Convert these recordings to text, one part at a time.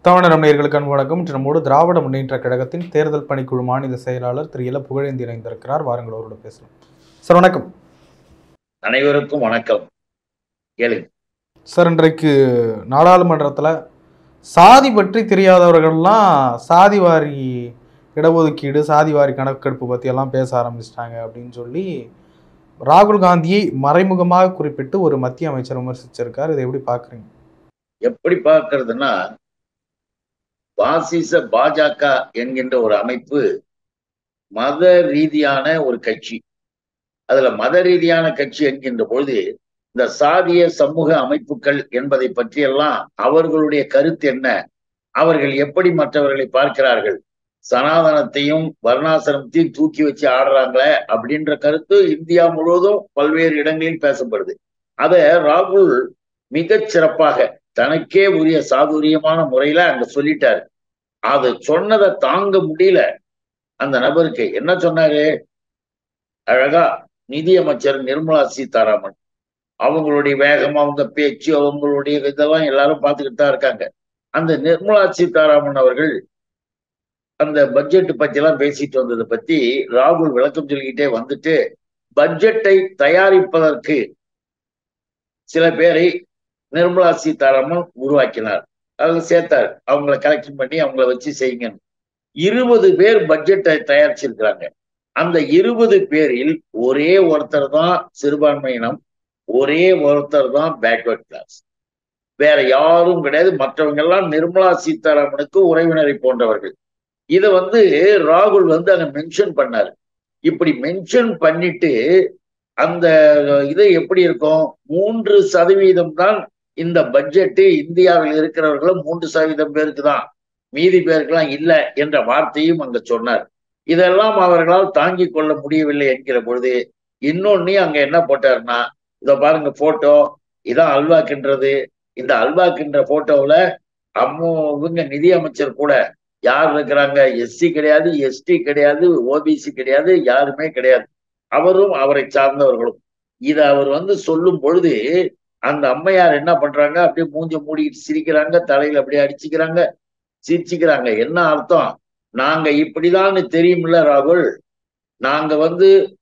தமிழர் நேயர்களுக்கு அன்பு வணக்கம். இன்று நம்மோடு திராவிட முன்னேற்ற கழகத்தின் தேர்தல் பணிக்குழு மாநில செயலாளர் திரு இல புகழேந்தி இணைந்திருக்கிறார். வாருங்கள் அவரோட பேசலாம். சார் வணக்கம். அனைவருக்கும் வணக்கம். கேளுங்க சார், இன்றைக்கு நாடாளுமன்றத்தில் சாதி பற்றி தெரியாதவர்கள்லாம் சாதிவாரி இடஒதுக்கீடு, சாதிவாரி கணக்கெடுப்பு பற்றியெல்லாம் பேச ஆரம்பிச்சிட்டாங்க அப்படின்னு சொல்லி ராகுல் காந்தியை மறைமுகமாக குறிப்பிட்டு ஒரு மத்திய அமைச்சர் விமர்சிச்சிருக்கார். இதை எப்படி பார்க்குறீங்க? எப்படி பார்க்கிறதுனா, பாசிச பாஜக என்கின்ற ஒரு அமைப்பு மத ரீதியான ஒரு கட்சி. அதுல மத ரீதியான கட்சி என்கின்ற பொழுது இந்த சாதிய சமூக அமைப்புகள் என்பதை பற்றியெல்லாம் அவர்களுடைய கருத்து என்ன, அவர்கள் எப்படி மற்றவர்களை பார்க்கிறார்கள், சனாதனத்தையும் வர்ணாசிரமத்தையும் தூக்கி வச்சு ஆடுறாங்களே அப்படின்ற கருத்து இந்தியா முழுவதும் பல்வேறு இடங்களில் பேசப்படுது. அத ராகுல் மிகச் சிறப்பாக தனக்கே உரிய சாதுரியமான முறையில அங்க சொல்லிட்டாரு. அது சொன்னதை தாங்க முடியல. அந்த நபருக்கு என்ன சொன்னாரு, அழகா நிதியமைச்சர் நிர்மலா சீதாராமன் அவங்களுடைய வேகம், அவங்க பேச்சு, அவங்களுடைய இதெல்லாம் எல்லாரும் பார்த்துக்கிட்டு தான் இருக்காங்க. அந்த நிர்மலா சீதாராமன் அவர்கள் அந்த பட்ஜெட் பத்தி எல்லாம் பேசிட்டு வந்ததை பத்தி ராகுல் விளக்கம் சொல்லிக்கிட்டே வந்துட்டு, பட்ஜெட்டை தயாரிப்பதற்கு சில பேரை நிர்மலா சீதாராமன் உருவாக்கினார். அதில் சேர்த்தார், அவங்கள கலெக்ஷன் பண்ணி அவங்கள வச்சு செய்யுங்க. 20 பேர் பட்ஜெட்டை தயாரிச்சிருக்கிறாங்க. அந்த 20 பேரில் ஒரே ஒருத்தர் தான் சிறுபான்மையினம், ஒரே ஒருத்தர் தான் பேக்வர்ட் கிளாஸ், வேற யாரும் கிடையாது. மற்றவங்க எல்லாம் நிர்மலா சீதாராமனுக்கு உறவினரை போன்றவர்கள். இதை ராகுல் அங்க மென்ஷன் பண்ணாரு. இப்படி மென்ஷன் பண்ணிட்டு அந்த இது எப்படி இருக்கும், 3% தான் இந்த பட்ஜெட்டு இந்தியாவில் இருக்கிறவர்களும் 3% பேருக்கு தான், மீதி பேருக்கெல்லாம் இல்லை என்ற வார்த்தையும் அங்க சொன்னார். இதெல்லாம் அவர்களால் தாங்கிக் கொள்ள முடியவில்லை என்கிற பொழுது இன்னொன்னு அங்க என்ன போட்டாருன்னா, இதை பாருங்க போட்டோ, இதான் அல்வாக்கின்றது. இந்த அல்வாக்கின்ற போட்டோவில் இவங்க நிதி அமைச்சர் கூட யார் இருக்கிறாங்க, எஸ்சி கிடையாது, எஸ்டி கிடையாது, ஓபிசி கிடையாது, யாருமே கிடையாது, அவரும் அவரை சார்ந்தவர்களும். இதை அவர் சொல்லும் பொழுது அந்த அம்மையார் என்ன பண்றாங்க, அப்படியே மூஞ்ச மூடிக்கிட்டு சிரிக்கிறாங்க, தலையில அப்படியே அடிச்சுக்கிறாங்க, சிரிச்சுக்கிறாங்க. என்ன அர்த்தம், நாங்க இப்படிதான்னு தெரியுமில்ல ராகுல், நாங்க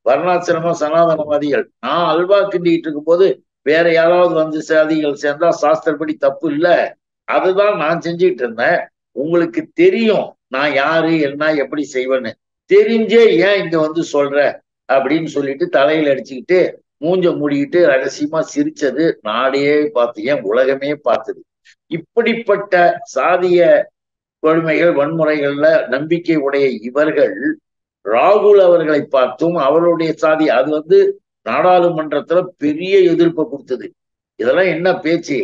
வர்ணாசிரம சனாதனவாதிகள், நான் அல்வா கிண்டிக்கிட்டு இருக்கும் போது வேற யாராவது சாதிகள் சேர்ந்தா சாஸ்திரப்படி தப்பு இல்லை, அதுதான் நான் செஞ்சுக்கிட்டு இருந்தேன். உங்களுக்கு தெரியும் நான் யாரு என்ன எப்படி செய்வேன்னு, தெரிஞ்சே ஏன் இங்க சொல்ற அப்படின்னு சொல்லிட்டு தலையில அடிச்சுக்கிட்டு மூஞ்ச மூடிக்கிட்டு ரகசியமா சிரிச்சது நாடே பார்த்து, ஏன் உலகமே பார்த்தது. இப்படிப்பட்ட சாதிய கொடுமைகள் வன்முறைகள்ல நம்பிக்கை உடைய இவர்கள் ராகுல் அவர்களை பார்த்தும் அவருடைய சாதி அது நாடாளுமன்றத்துல பெரிய எதிர்ப்பை கொடுத்தது. இதெல்லாம் என்ன பேச்சு,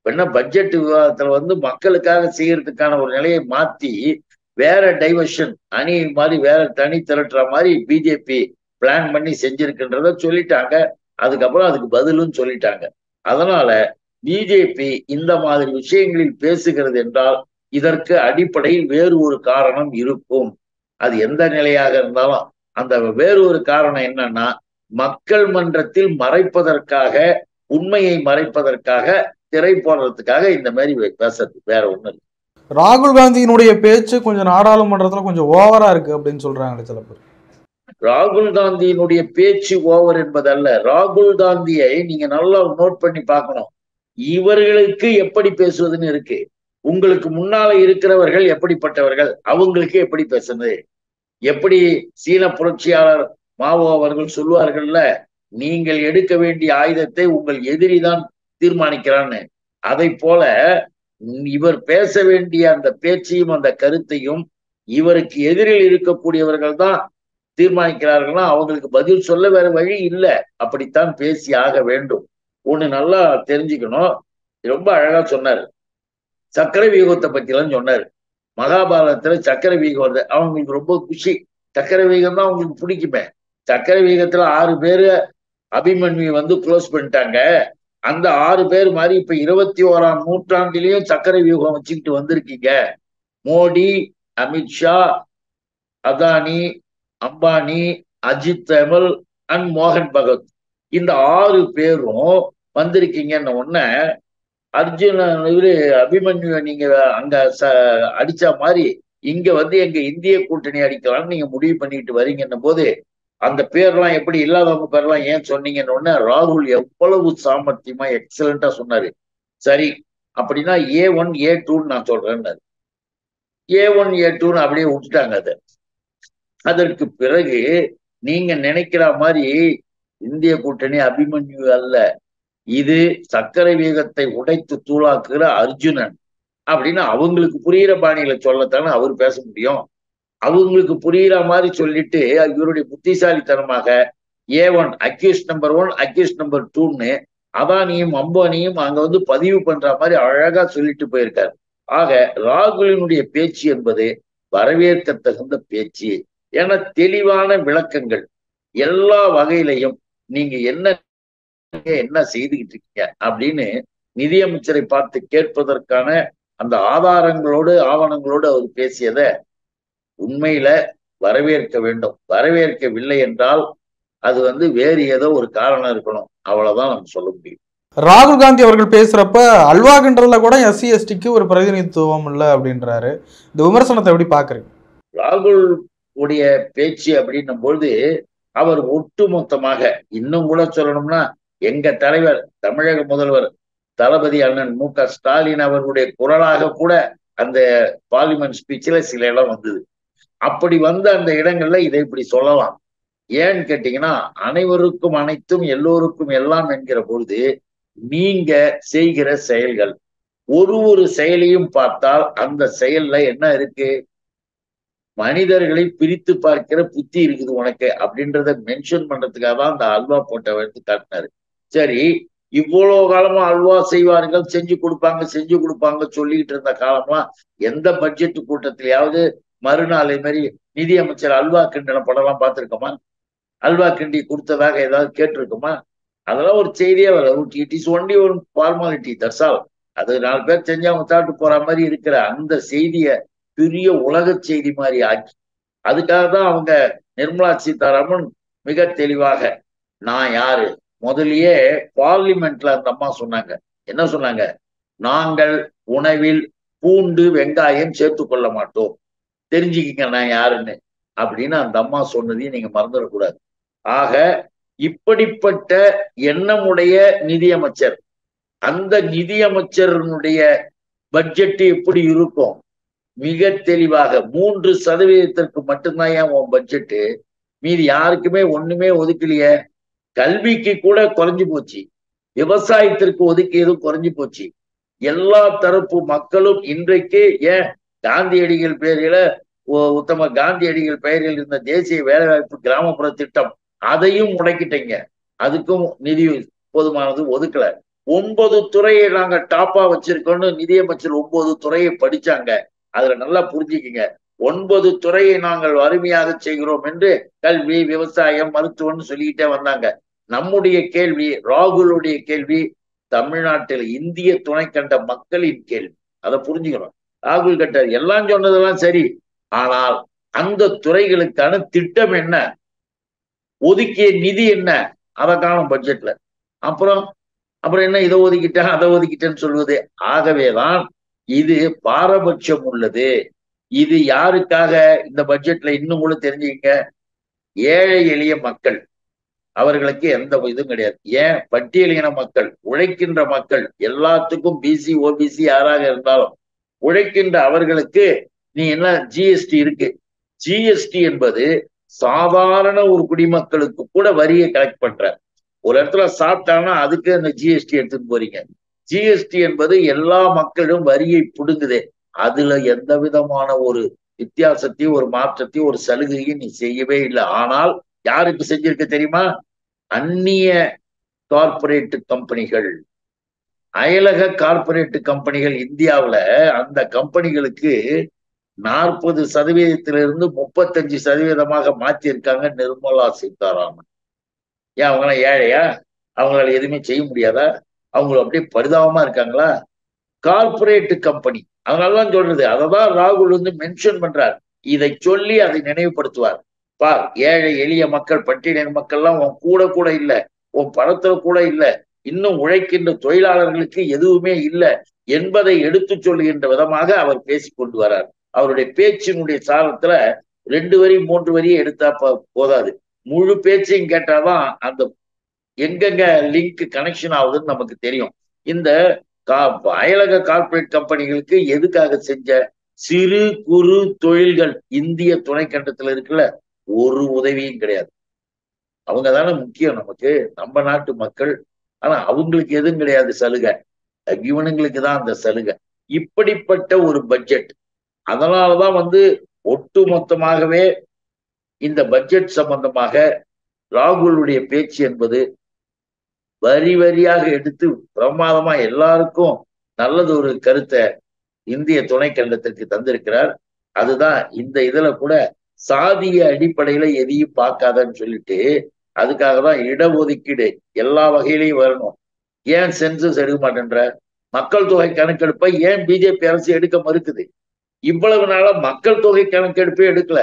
என்ன பட்ஜெட் விவாதத்துல மக்களுக்காக செய்யறதுக்கான ஒரு நிலையை மாத்தி வேற டைவர்ஷன் அணி மாதிரி வேற தனி திரட்டுற மாதிரி பிஜேபி பிளான் பண்ணி செஞ்சிருக்குன்றத சொல்லிட்டாங்க. அதுக்கப்புறம் அதுக்கு பதிலும் சொல்லிட்டாங்க. அதனால பிஜேபி இந்த மாதிரி விஷயங்களில் பேசுகிறது என்றால் இதற்கு அடிப்படையில் வேறு ஒரு காரணம் இருக்கும். அது எந்த நிலையாக இருந்தாலும் அந்த வேறு ஒரு காரணம் என்னன்னா, மக்கள் மன்றத்தில் மறைப்பதற்காக, உண்மையை மறைப்பதற்காக, திரை போடுறதுக்காக இந்த மாதிரி பேசுறது, வேற ஒண்ணு இல்லை. ராகுல் காந்தியினுடைய பேச்சு கொஞ்சம் நாடாளுமன்றத்துல கொஞ்சம் ஓவரா இருக்கு அப்படின்னு சொல்றாங்க சில பேர். ராகுல் காந்தியினுடைய பேச்சு ஓவர் என்பதல்ல, ராகுல் காந்தியை நீங்க நல்லா நோட் பண்ணி பார்க்கணும். இவர்களுக்கு எப்படி பேசுவதுன்னு இருக்கு, உங்களுக்கு முன்னால இருக்கிறவர்கள் எப்படிப்பட்டவர்கள், அவங்களுக்கு எப்படி பேசுறது. எப்படி சீன புரட்சியாளர் மாவோ அவர்கள் சொல்லுவார்கள்ல, நீங்கள் எடுக்க வேண்டிய ஆயுதத்தை உங்கள் எதிரி தான் தீர்மானிக்கிறான்னு, அதை போல இவர் பேச வேண்டிய அந்த பேச்சையும் அந்த கருத்தையும் இவருக்கு எதிரில் இருக்கக்கூடியவர்கள் தான் தீர்மானிக்கிறார்கள்னா அவங்களுக்கு பதில் சொல்ல வேற வழி இல்லை. அப்படித்தான் பேசி ஆக வேண்டும். ஒண்ணு நல்லா தெரிஞ்சுக்கணும். ரொம்ப அழகா சொன்னாரு, சக்கரை வியூகத்தை பத்தி எல்லாம் சொன்னாரு. மகாபாரதத்துல சக்கரை வீகம் வருது, அவங்களுக்கு ரொம்ப குஷி. சக்கரை வீகம் தான் அவங்களுக்கு பிடிக்குமே. சக்கரை வீகத்துல 6 பேரு அபிமன்யு க்ளோஸ் பண்ணிட்டாங்க. அந்த 6 பேர் மாதிரி இப்ப 21ஆம் நூற்றாண்டிலையும் சக்கரை வியூகம் வச்சுக்கிட்டு வந்திருக்கீங்க. மோடி, அமித்ஷா, அதானி, அம்பானி, அஜித் தோவல் அண்ட் மோகன் பகவத், இந்த 6 பேரும் வந்திருக்கீங்கன்னு உடனே அர்ஜுனன் இவரு அபிமன்யுவை நீங்க அங்க அடிச்ச மாதிரி இங்க வந்து எங்க இந்திய கூட்டணி அடிக்கலாம்னு நீங்க முடிவு பண்ணிட்டு வரீங்கன்னும் போது அந்த பேர்லாம் எப்படி இல்லாதவங்க பேர்லாம் ஏன் சொன்னீங்கன்னு ராகுல் எவ்வளவு சாமர்த்தியமா எக்ஸலண்டா சொன்னாரு. சரி அப்படின்னா A1 A2 நான் சொல்றேன்னு A1 A2 அப்படியே விட்டுட்டாங்க. அதை அதற்கு பிறகு நீங்க நினைக்கிற மாதிரி இந்திய கூட்டணி அபிமன்யு அல்ல, இது சர்க்கரை வேகத்தை உடைத்து தூளாக்குகிற அர்ஜுனன் அப்படின்னு அவங்களுக்கு புரியிற பாணியில சொல்லத்தானே அவர் பேச முடியும். அவங்களுக்கு புரியுற மாதிரி சொல்லிட்டு இவருடைய புத்திசாலித்தனமாக A1 accuse number 1 accuse number 2ன்னு அதானியும் அம்பானியும் அங்க வந்து பதிவு பண்ற மாதிரி அழகா சொல்லிட்டு போயிருக்காரு. ஆக ராகுலினுடைய பேச்சு என்பது வரவேற்க தகுந்த பேச்சு. ஏன்னா தெளிவான விளக்கங்கள் எல்லா வகையிலையும் நீங்க என்ன செய்துகிட்டு இருக்கீங்க அப்படின்னு நிதியமைச்சரை பார்த்து கேட்பதற்கான அந்த ஆதாரங்களோடு ஆவணங்களோடு அவர் பேசியத உண்மையில வரவேற்க வேண்டும். வரவேற்கவில்லை என்றால் அது வந்து வேறு ஏதோ ஒரு காரணம் இருக்கணும், அவ்வளவுதான் நம்ம சொல்ல முடியும். ராகுல் காந்தி அவர்கள் பேசுறப்ப அல்வா கிண்டர்ல கூட SC STக்கு ஒரு பிரதிநிதித்துவம் இல்லை அப்படின்றாரு. இந்த விமர்சனத்தை எப்படி பாக்குறீங்க? ராகுல் உடைய பேச்சு அப்படின்னும் பொழுது அவர் ஒட்டுமொத்தமாக இன்னும் கூட சொல்லணும்னா எங்க தலைவர் தமிழக முதல்வர் தளபதி அண்ணன் MK ஸ்டாலின் அவர்களுடைய குரலாக கூட அந்த பார்லிமெண்ட் ஸ்பீச்ல சில இடம் வந்தது. அப்படி வந்த அந்த இடங்கள்ல இதை இப்படி சொல்லலாம். ஏன்னு கேட்டீங்கன்னா அனைவருக்கும் அனைத்தும் எல்லோருக்கும் எல்லாம் என்கிற பொழுது நீங்க செய்கிற செயல்கள் ஒரு செயலையும் பார்த்தால் அந்த செயல்ல என்ன இருக்கு, மனிதர்களை பிரித்து பார்க்கிற புத்தி இருக்குது உனக்கு அப்படின்றத மென்ஷன் பண்றதுக்காக தான் அந்த அல்வா போட்டோ எடுத்து காட்டினாரு. சரி, இவ்வளவு காலமா அல்வா செய்வார்கள், செஞ்சு கொடுப்பாங்க சொல்லிக்கிட்டு இருந்த காலம்லாம் எந்த பட்ஜெட் கூட்டத்திலேயாவது மறுநாள் மாதிரி நிதியமைச்சர் அல்வா கிண்டின படம்லாம் பார்த்திருக்கோமா? அல்வா கிண்டி கொடுத்ததாக ஏதாவது கேட்டிருக்குமா? அதெல்லாம் ஒரு செய்தியே வர. இட் இஸ் ஒன்லி ஒரு ஃபார்மாலிட்டி, தட்ஸ் ஆல். அது 4 பேர் செஞ்சு அவங்க சாப்பிட்டு போற மாதிரி இருக்கிற அந்த செய்தியை பெரிய உலக செய்தி மாதிரி ஆக்கி, அதுக்காக தான் அவங்க நிர்மலா சீதாராமன் மிக தெளிவாக நான் யாரு முதலியே பார்லிமெண்ட்ல அந்த அம்மா சொன்னாங்க. என்ன சொன்னாங்க? நாங்கள் உணவில் பூண்டு வெங்காயம் சேர்த்து கொள்ள மாட்டோம், தெரிஞ்சுக்கிங்க நான் யாருன்னு அப்படின்னு அந்த அம்மா சொன்னதையும் நீங்க மறந்துடக்கூடாது. ஆக இப்படிப்பட்ட எண்ணமுடைய நிதியமைச்சர், அந்த நிதியமைச்சருடைய பட்ஜெட் எப்படி இருக்கும்? மிக தெளிவாக 3% மட்டும்தான் ஏன் உன் பட்ஜெட்டு, மீதி யாருக்குமே ஒண்ணுமே ஒதுக்கலையே. கல்விக்கு கூட குறைஞ்சு போச்சு, விவசாயத்திற்கு ஒதுக்கியதும் குறைஞ்சு போச்சு. எல்லா தரப்பு மக்களும் இன்றைக்கு ஏன் காந்தியடிகள் பெயரில உத்தம காந்தியடிகள் பெயரில் இருந்த தேசிய வேலைவாய்ப்பு கிராமப்புற திட்டம் அதையும் முடக்கிட்டீங்க, அதுக்கும் நிதி போதுமானது ஒதுக்கல. 9 துறையை நாங்க டாப்பா வச்சிருக்கோம்னு நிதியமைச்சர் 9 துறையை படிச்சாங்க. அதுல நல்லா புரிஞ்சுக்கிங்க, 9 துறையை நாங்கள் அருமையாக செய்கிறோம் என்று கல்வி விவசாயம் மருத்துவம்னு சொல்லிக்கிட்டே வந்தாங்க. நம்முடைய கேள்வி, ராகுலுடைய கேள்வி தமிழ்நாட்டில் இந்திய துணை கண்ட மக்களின் கேள்வி. அதை புரிஞ்சுக்கணும். ராகுல் கட்டார் எல்லாம் சொன்னதெல்லாம் சரி, ஆனால் அந்த துறைகளுக்கான திட்டம் என்ன, ஒதுக்கிய நிதி என்ன, அதை காணும் பட்ஜெட்ல. அப்புறம் என்ன இதை ஒதுக்கிட்டேன் அதை ஒதுக்கிட்டேன்னு சொல்வது. ஆகவேதான் இது பாரபட்சம் உள்ளது. இது யாருக்காக இந்த பட்ஜெட்ல இன்னும் கூட தெரிஞ்சுக்க, ஏழை எளிய மக்கள், அவர்களுக்கு எந்த இதுவும் கிடையாது. ஏன் பட்டியலின மக்கள், உழைக்கின்ற மக்கள், எல்லாத்துக்கும் பிசி ஓபிசி யாராக இருந்தாலும் உழைக்கின்ற அவர்களுக்கு நீ என்ன ஜிஎஸ்டி இருக்கு. ஜிஎஸ்டி என்பது சாதாரண ஒரு குடிமக்களுக்கு கூட வரியை கலெக்ட் பண்ற. ஒரு இடத்துல சாப்பிட்டாங்கன்னா அதுக்கு அந்த ஜிஎஸ்டி எடுத்துட்டு போறீங்க. ஜிஎஸ்டி என்பது எல்லா மக்களும் வரியை புடுங்குதே, அதுல எந்த விதமான ஒரு வித்தியாசத்தையும் ஒரு மாற்றத்தையும் ஒரு சலுகையும் நீ செய்யவே இல்லை. ஆனால் யாருக்கு செஞ்சிருக்க தெரியுமா? அந்நிய கார்பரேட் கம்பெனிகள், அயலக கார்பரேட் கம்பெனிகள் இந்தியாவில், அந்த கம்பெனிகளுக்கு 40% 35% மாற்றியிருக்காங்க நிர்மலா சீதாராமன். ஏன் அவங்களாம் ஏழையா? அவங்களால எதுவுமே செய்ய முடியாதா? அவங்க அப்படியே பரிதாபமா இருக்காங்களா? கார்பரேட் கம்பெனி, அதனாலதான் சொல்றது. அததான் ராகுல் வந்து மென்ஷன் பண்றார். இதை சொல்லி அதை நினைவுபடுத்துவார். பார், ஏழை எளிய மக்கள் பட்டியலின மக்கள்லாம் உன் கூட இல்லை, உன் படத்துல கூட இல்லை, இன்னும் உழைக்கின்ற தொழிலாளர்களுக்கு எதுவுமே இல்லை என்பதை எடுத்து சொல்லுகின்ற விதமாக அவர் பேசிக் கொண்டு வரார். அவருடைய பேச்சினுடைய சாரத்துல 2 வரி 3 வரியை எடுத்தா போதாது, முழு பேச்சையும் கேட்டாதான் அந்த எங்கெங்க லிங்க் கனெக்ஷன் ஆகுதுன்னு நமக்கு தெரியும். இந்த அயலக கார்ப்பரேட் கம்பெனிகளுக்கு எதுக்காக செஞ்ச சிறு குறு தொழில்கள் இந்திய துணைக்கண்டத்துல இருக்குல்ல, ஒரு உதவியும் கிடையாது. அவங்க தானே முக்கியம் நமக்கு, நம்ம நாட்டு மக்கள். ஆனா அவங்களுக்கு எதுவும் கிடையாது சலுகை, இவனுங்களுக்கு தான் அந்த சலுகை. இப்படிப்பட்ட ஒரு பட்ஜெட். அதனாலதான் ஒட்டு மொத்தமாகவே இந்த பட்ஜெட் சம்பந்தமாக ராகுலுடைய பேச்சு என்பது வரி வரியாக எடுத்து பிரமாதமா எல்லாருக்கும் நல்லது ஒரு கருத்தை இந்திய துணைக்கண்டத்திற்கு தந்திருக்கிறார். அதுதான் இந்த இதுல கூட சாதிய அடிப்படையில எதையும் பார்க்காதன்னு சொல்லிட்டு, அதுக்காக தான் இடஒதுக்கீடு எல்லா வகையிலையும் வரணும். ஏன் சென்சஸ் எடுக்க மாட்டேன்ற, மக்கள் தொகை கணக்கெடுப்பை ஏன் பிஜேபி அரசு எடுக்க மறுக்குது? இவ்வளவு நாளா மக்கள் தொகை கணக்கெடுப்பே எடுக்கல.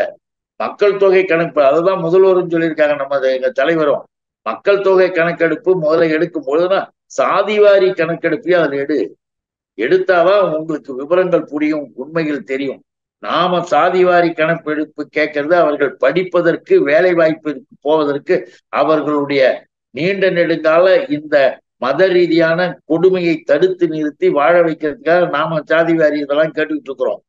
மக்கள் தொகை கணக்கு அதுதான் முதல்வரும் சொல்லியிருக்காங்க, நம்ம எங்க தலைவரும். மக்கள் தொகை கணக்கெடுப்பு முதல்ல எடுக்கும் பொழுதுதான் சாதிவாரி கணக்கெடுப்பையும் அதுல எடுத்தாதான் உங்களுக்கு விவரங்கள் புரியும், உண்மைகள் தெரியும். நாம சாதிவாரி கணக்கெடுப்பு கேட்கறது அவர்கள் படிப்பதற்கு, வேலை வாய்ப்பிற்கு போவதற்கு, அவர்களுடைய நீண்ட நெடுங்கால இந்த மத ரீதியான கொடுமையை தடுத்து நிறுத்தி வாழ வைக்கிறதுக்காக நாம சாதிவாரி இதெல்லாம் கேட்டுக்கிட்டு இருக்கிறோம்,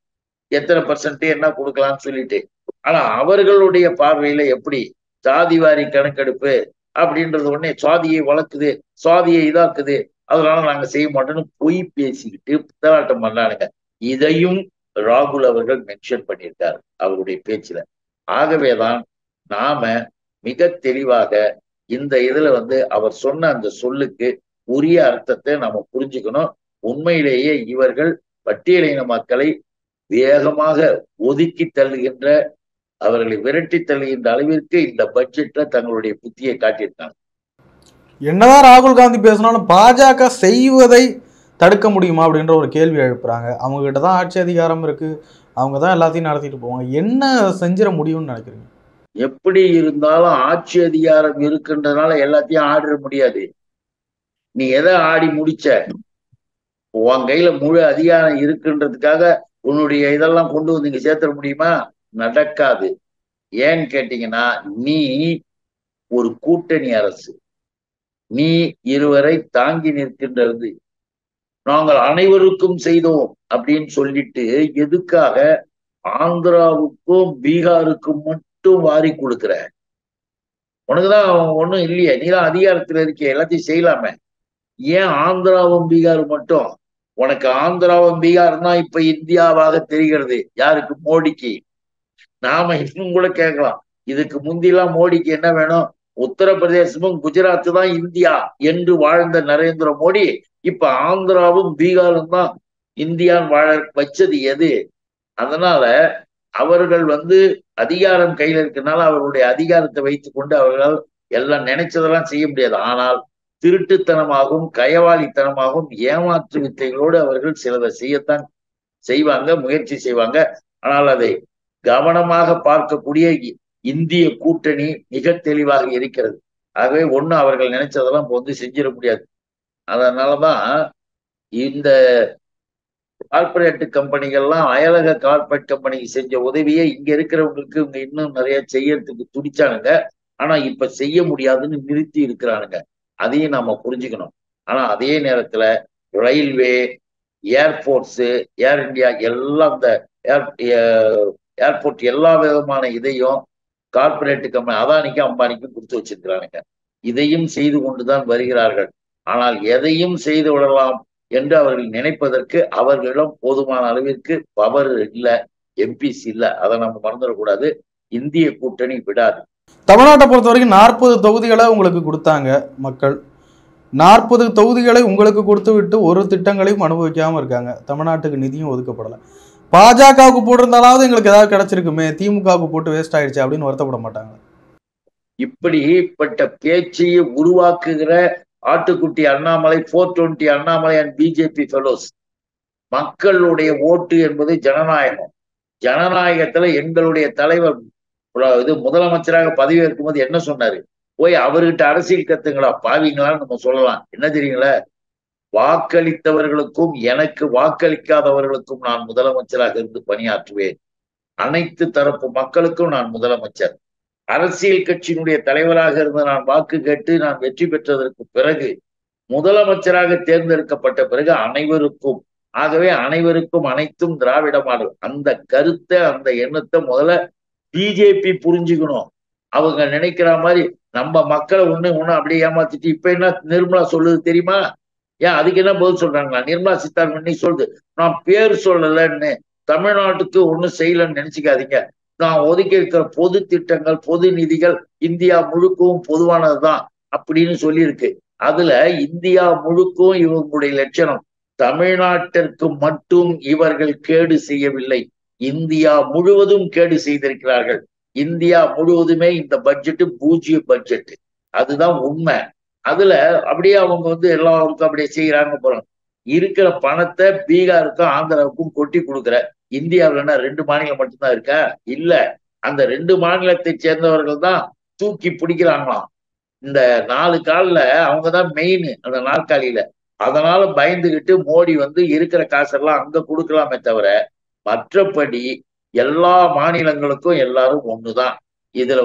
எத்தனை % என்ன கொடுக்கலாம்னு சொல்லிட்டு. ஆனா அவர்களுடைய பார்வையில எப்படி சாதிவாரி கணக்கெடுப்பு அப்படின்றது உடனே சுவாதியை வளர்க்குது, சுவாதியை இதாக்குது, அதனால நாங்க செய்ய மாட்டோம்னு பொய் பேசிக்கிட்டு பித்தலாட்டம் பண்ணானுங்க. இதையும் ராகுல் அவர்கள் மென்ஷன் பண்ணியிருக்காரு அவருடைய பேச்சுல. ஆகவேதான் நாம மிக தெளிவாக இந்த இதுல அவர் சொன்ன அந்த சொல்லுக்கு உரிய அர்த்தத்தை நாம புரிஞ்சுக்கணும். உண்மையிலேயே இவர்கள் பட்டியலின மக்களை வேகமாக ஒதுக்கி தள்ளுகின்ற, அவர்களை விரட்டி தள்ளுகின்ற அளவிற்கு இந்த பட்ஜெட்ல தங்களுடைய புத்தியை காட்டியிருக்காங்க. என்னதான் ராகுல் காந்தி பேசினாலும் பாஜக செய்வதை தடுக்க முடியுமா அப்படின்ற ஒரு கேள்வி எழுப்புறாங்க. அவங்க கிட்ட தான் ஆட்சி அதிகாரம் இருக்கு, அவங்க தான் எல்லாத்தையும் நடத்திட்டு போவாங்க, என்ன செஞ்சிட முடியும்னு நினைக்கிறீங்க? எப்படி இருந்தாலும் ஆட்சி அதிகாரம் இருக்குன்றதுனால எல்லாத்தையும் ஆடிட முடியாது. நீ எதை ஆடி முடிச்ச? உன் கையில முழு அதிகாரம் இருக்குன்றதுக்காக உன்னுடைய இதெல்லாம் கொண்டு வந்து இங்க சேர்த்துட முடியுமா? நடக்காது. ஏன்னு கேட்டீங்கன்னா, நீ ஒரு கூட்டணி அரசு, நீ இருவரை தாங்கி நிற்கின்றது. நாங்கள் அனைவருக்கும் செய்தோம் அப்படின்னு சொல்லிட்டு எதுக்காக ஆந்திராவுக்கும் பீகாருக்கும் மட்டும் வாரி கொடுக்குற? உனக்குதான் ஒண்ணும் இல்லையே, நீதான் அதிகாரத்துல இருக்க, எல்லாத்தையும் செய்யலாமே. ஏன் ஆந்திராவும் பீகாரும் மட்டும்? உனக்கு ஆந்திராவும் பீகாரும் தான் இப்ப இந்தியாவாக தெரிகிறது. யாருக்கு? மோடிக்கு. நாம இன்னும் கூட கேட்கலாம், இதுக்கு முந்திலாம் மோடிக்கு என்ன வேணும்? உத்தரப்பிரதேசமும் குஜராத் தான் இந்தியா என்று வாழ்ந்த நரேந்திர மோடி இப்ப ஆந்திராவும் பீகாரும் தான் இந்தியான்னு வாழ வச்சது எது? அதனால அவர்கள் அதிகாரம் கையில இருக்கனால அவர்களுடைய அதிகாரத்தை வைத்துக் கொண்டு அவர்களால் எல்லாம் நினைச்சதெல்லாம் செய்ய முடியாது. ஆனால் திருட்டுத்தனமாகவும் கயவாளித்தனமாகவும் ஏமாற்று வித்தைகளோடு அவர்கள் சிலதை செய்யத்தான் செய்வாங்க, முயற்சி செய்வாங்க. ஆனால் அதை கவனமாக பார்க்கக்கூடிய இந்திய கூட்டணி மிக தெளிவாக இருக்கிறது. ஆகவே ஒண்ணு அவர்கள் நினைச்சதெல்லாம் இப்போ செஞ்சிட முடியாது. அதனாலதான் இந்த கார்பரேட் கம்பெனிகள்லாம் அயலக கார்பரேட் கம்பெனிக்கு செஞ்ச உதவியை இங்க இருக்கிறவங்களுக்கு இவங்க இன்னும் நிறைய செய்யறதுக்கு துடிச்சானுங்க. ஆனா இப்ப செய்ய முடியாதுன்னு நிறுத்தி இருக்கிறானுங்க. அதையும் நாம புரிஞ்சுக்கணும். ஆனா அதே நேரத்துல ரயில்வே, ஏர்போர்ட்ஸ், ஏர் இந்தியா எல்லாம் இந்த ஏர்போர்ட் எல்லா விதமான இதையும் கார்பரேட் கம்பெனி அதானிக்கும் அம்பானிக்கும் கொடுத்து வச்சிருக்கிறானுங்க. இதையும் செய்து கொண்டுதான் வருகிறார்கள். ஆனால் எதையும் செய்து விடலாம் என்று அவர்கள் நினைப்பதற்கு அவர்களிடம் போதுமான அளவிற்கு பவர் இல்லை, எம்பிஸ் இல்லை. அதை நம்ம மறந்துடக்கூடாது. இந்திய கூட்டணி விடாது. தமிழ்நாட்டை பொறுத்த வரைக்கும் 40 தொகுதிகளை உங்களுக்கு கொடுத்தாங்க மக்கள். 40 தொகுதிகளை உங்களுக்கு கொடுத்து விட்டு ஒரு திட்டங்களையும் அனுபவிக்காம இருக்காங்க. தமிழ்நாட்டுக்கு நிதியும் ஒதுக்கப்படலை. பாஜகவுக்கு போட்டிருந்தாலாவது எங்களுக்கு ஏதாவது கிடைச்சிருக்குமே, திமுகவுக்கு போட்டு வேஸ்ட் ஆயிடுச்சு அப்படின்னு வருத்தப்பட மாட்டாங்க? இப்படிப்பட்ட பேச்சையை உருவாக்குகிற ஆட்டுக்குட்டி Annamalai, 420 Annamalai and BJP fellows. மக்களுடைய ஓட்டு என்பது ஜனநாயகம். ஜனநாயகத்துல எங்களுடைய தலைவர் இது முதலமைச்சராக பதவி ஏற்கும் போது என்ன சொன்னாரு? போய் அவர்கிட்ட அரசியல் கத்துங்களா பாவீங்களான்னு நம்ம சொல்லலாம். என்ன தெரியுங்களா, வாக்களித்தவர்களுக்கும் எனக்கு வாக்களிக்காதவர்களுக்கும் நான் முதலமைச்சராக இருந்து பணியாற்றுவேன். அனைத்து தரப்பு மக்களுக்கும் நான் முதலமைச்சர். அரசியல் கட்சியினுடைய தலைவராக இருந்து நான் வாக்கு கேட்டு நான் வெற்றி பெற்றதற்கு பிறகு முதலமைச்சராக தேர்ந்தெடுக்கப்பட்ட பிறகு அனைவருக்கும், ஆகவே அனைவருக்கும் அனைத்தும் திராவிட மாடல், அந்த கருத்தை அந்த எண்ணத்தை முதல்ல பிஜேபி புரிஞ்சுக்கணும். அவங்க நினைக்கிற மாதிரி நம்ம மக்களை ஒண்ணு அப்படியே ஏமாத்திட்டு இப்ப என்ன நிர்மலா சொல்லுது தெரியுமா? ஏன் அதுக்கு என்ன பதில் சொல்றாங்களா? நிர்மலா சீதாராமன் சொல்லுது, நான் பேர் சொல்லலன்னு, தமிழ்நாட்டுக்கு ஒண்ணும் செய்யலன்னு நினைச்சுக்காதீங்க. நான் ஒதுக்கி இருக்கிற பொது திட்டங்கள் பொது நிதிகள் இந்தியா முழுக்கவும் பொதுவானதுதான் அப்படின்னு சொல்லியிருக்கு. அதுல இந்தியா முழுக்கும் இவங்களுடைய லட்சணம், தமிழ்நாட்டிற்கு மட்டும் இவர்கள் கேடு செய்யவில்லை, இந்தியா முழுவதும் கேடு செய்திருக்கிறார்கள். இந்தியா முழுவதுமே இந்த பட்ஜெட் பூஜ்ஜிய பட்ஜெட், அதுதான் உண்மை. அதுல அப்படியே அவங்க எல்லாருக்கும் அப்படியே செய்யறாங்க போறாங்க. இருக்கிற பணத்தை பீகாருக்கும் ஆந்திராவுக்கும் கொட்டி கொடுக்குற, இந்தியாவிலன்னா 2 மாநிலம் மட்டும்தான் இருக்கா? இல்ல, அந்த 2 மாநிலத்தை சேர்ந்தவர்கள் தான் தூக்கி பிடிக்கிறாங்களாம். இந்த 4 காலில் அவங்க தான் மெயின் அந்த நாற்காலியில. அதனால பயந்துகிட்டு மோடி இருக்கிற காசெல்லாம் அங்க கொடுக்கலாமே தவிர மற்றபடி எல்லா மாநிலங்களுக்கும் எல்லாரும் ஒண்ணுதான். இதுல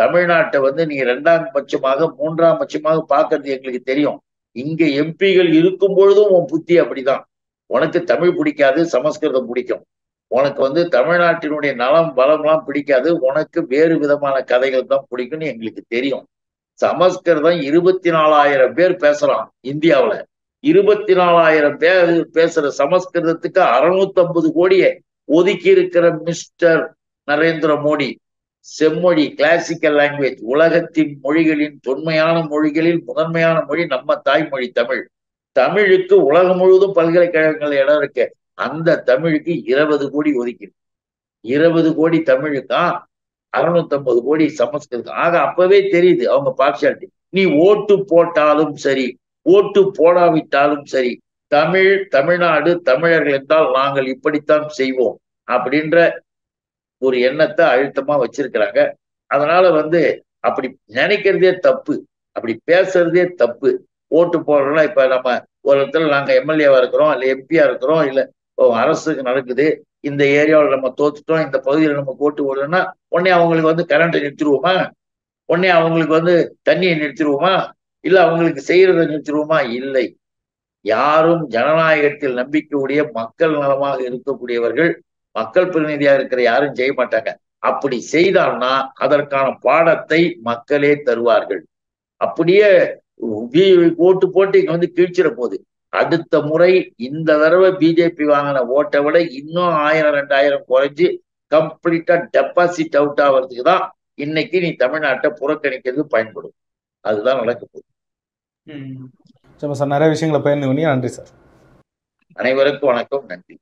தமிழ்நாட்டை நீங்க 2ஆம் பட்சமாக 3ஆம் பட்சமாக பார்க்கறது எங்களுக்கு தெரியும். இங்க எம்பிகள் இருக்கும் பொழுதும் உன் புத்தி அப்படிதான். உனக்கு தமிழ் பிடிக்காது, சமஸ்கிருதம் பிடிக்கும். உனக்கு தமிழ்நாட்டினுடைய நலம் பலம்லாம் பிடிக்காது, உனக்கு வேறு விதமான கதைகள் தான் பிடிக்கும்னு எங்களுக்கு தெரியும். சமஸ்கிருதம் 24,000 பேர் பேசுறான் இந்தியாவுல. 24,000 பேர் பேசுற சமஸ்கிருதத்துக்கு 650 கோடியை ஒதுக்கி இருக்கிற மிஸ்டர் நரேந்திர மோடி, செம்மொழி கிளாசிக்கல் லாங்குவேஜ், உலகத்தின் மொழிகளின் தொன்மையான மொழிகளில் முதன்மையான மொழி நம்ம தாய்மொழி தமிழ். தமிழுக்கு உலகம் முழுவதும் பல்கலைக்கழகங்கள் இடம் இருக்கு. அந்த தமிழுக்கு 20 கோடி ஒதுக்கி, 20 கோடி தமிழுக்கா, 650 கோடி சமஸ்கிருதம். ஆக அப்பவே தெரியுது அவங்க பார்ஷியாலிட்டி. நீ ஓட்டு போட்டாலும் சரி, ஓட்டு போடாவிட்டாலும் சரி, தமிழ், தமிழ்நாடு, தமிழர்கள் என்றால் நாங்கள் இப்படித்தான் செய்வோம் அப்படின்ற ஒரு எண்ணத்தை அழுத்தமா வச்சிருக்கிறாங்க. அதனால அப்படி நினைக்கிறதே தப்பு, அப்படி பேசுறதே தப்பு. ஓட்டு போடுறோம்னா இப்ப நம்ம ஒரு இடத்துல நாங்க எம்எல்ஏவா இருக்கிறோம், இல்ல எம்பியா இருக்கிறோம், இல்ல அரசுக்கு நடக்குது, இந்த ஏரியாவில் நம்ம தோத்துட்டோம், இந்த பகுதியில் நம்ம ஓட்டு போடணும்னா உடனே அவங்களுக்கு கரண்ட்டை நிறுத்திடுவோமா? உடனே அவங்களுக்கு தண்ணியை நிறுத்திடுவோமா? இல்ல அவங்களுக்கு செய்யறதை நிறுத்திடுவோமா? இல்லை. யாரும் ஜனநாயகத்தில் நம்பிக்கையுடைய மக்கள் நலமாக இருக்கக்கூடியவர்கள், மக்கள் பிரதிநிதியா இருக்கிற யாரும் செய்ய மாட்டாங்க. அப்படி செய்தால்னா அதற்கான பாடத்தை மக்களே தருவார்கள். அப்படியே ஓட்டு போட்டு இங்க கீழ்ச்சிட போகுது. அடுத்த முறை இந்த தடவை பிஜேபி வாங்கின ஓட்டை விட இன்னும் 1000 2000 குறைஞ்சு கம்ப்ளீட்டா டெபாசிட் அவுட் ஆகிறதுக்கு தான் இன்னைக்கு நீ தமிழ்நாட்டை புறக்கணிக்கிறது பயன்படும். அதுதான் நடக்க போகுது. சார் நிறைய விஷயங்களை பகிர்ந்து பண்ணி நன்றி சார். அனைவருக்கும் வணக்கம், நன்றி.